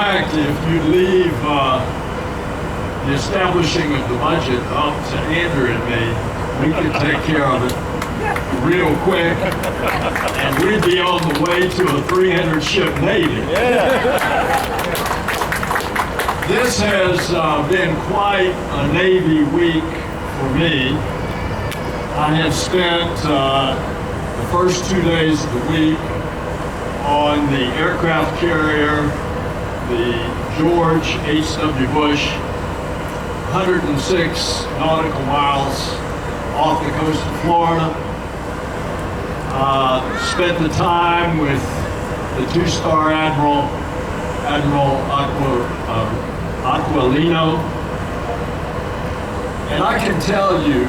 fact, if you leave the establishing of the budget up to Andrew and me, we could take care of it real quick, and we'd be on the way to a 300-ship Navy. This has been quite a Navy week for me. I have spent the first 2 days of the week on the aircraft carrier, the George H.W. Bush, 106 nautical miles off the coast of Florida. Spent the time with the two-star Admiral Aquilino. And I can tell you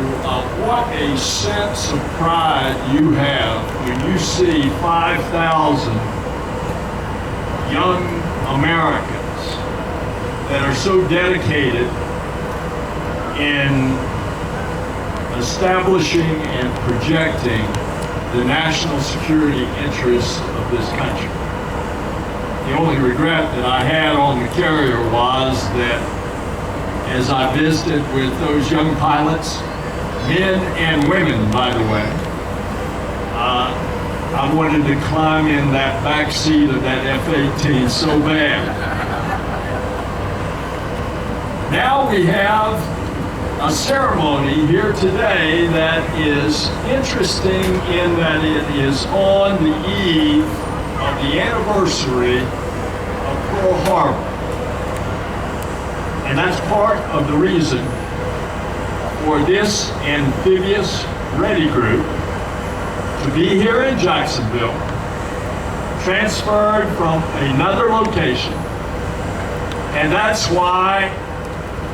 what a sense of pride you have when you see 5,000 young Americans that are so dedicated in establishing and projecting the national security interests of this country. The only regret that I had on the carrier was that as I visited with those young pilots, men and women, by the way, I wanted to climb in that back seat of that F-18 so bad. Now we have a ceremony here today that is interesting in that it is on the eve of the anniversary of Pearl Harbor. And that's part of the reason for this amphibious ready group to be here in Jacksonville, transferred from another location. And that's why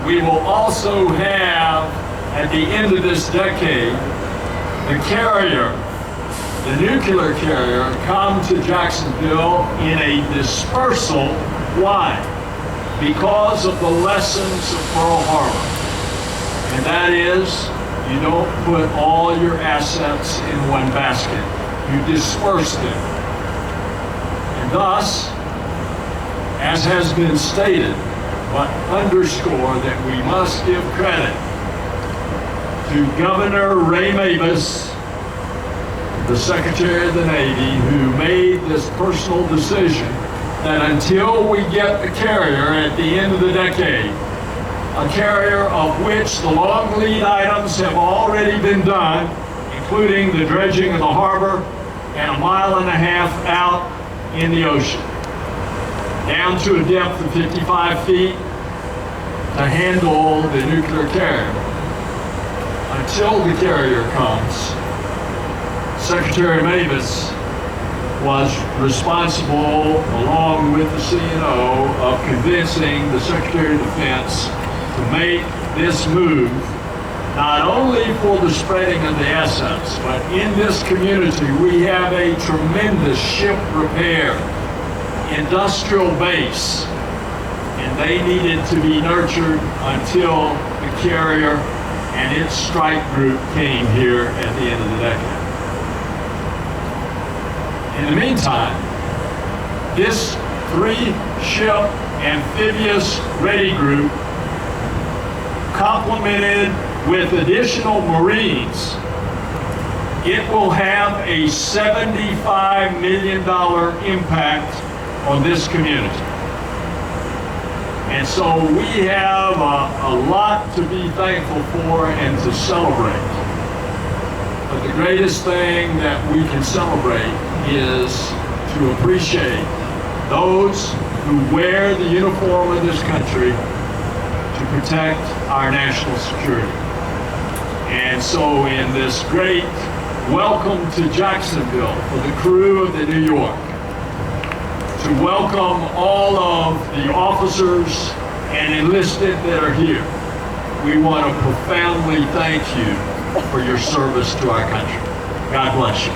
we will also have, at the end of this decade, the carrier, the nuclear carrier, come to Jacksonville in a dispersal. Why? Because of the lessons of Pearl Harbor. And that is, you don't put all your assets in one basket. You disperse them. And thus, as has been stated, but underscore that we must give credit to Governor Ray Mabus, the Secretary of the Navy, who made this personal decision that until we get the carrier at the end of the decade, a carrier of which the long lead items have already been done, including the dredging of the harbor and 1.5 miles out in the ocean, down to a depth of 55 feet to handle the nuclear carrier. Until the carrier comes, Secretary Mabus was responsible, along with the CNO, of convincing the Secretary of Defense to make this move, not only for the spreading of the assets, but in this community we have a tremendous ship repair industrial base, and they needed to be nurtured until the carrier and its strike group came here at the end of the decade. In the meantime, this 3-ship amphibious ready group, complemented with additional Marines, it will have a $75 million impact on this community. And so we have a lot to be thankful for and to celebrate. But the greatest thing that we can celebrate is to appreciate those who wear the uniform of this country to protect our national security. And so in this great welcome to Jacksonville for the crew of the New York, to welcome all of the officers and enlisted that are here, we want to profoundly thank you for your service to our country. God bless you.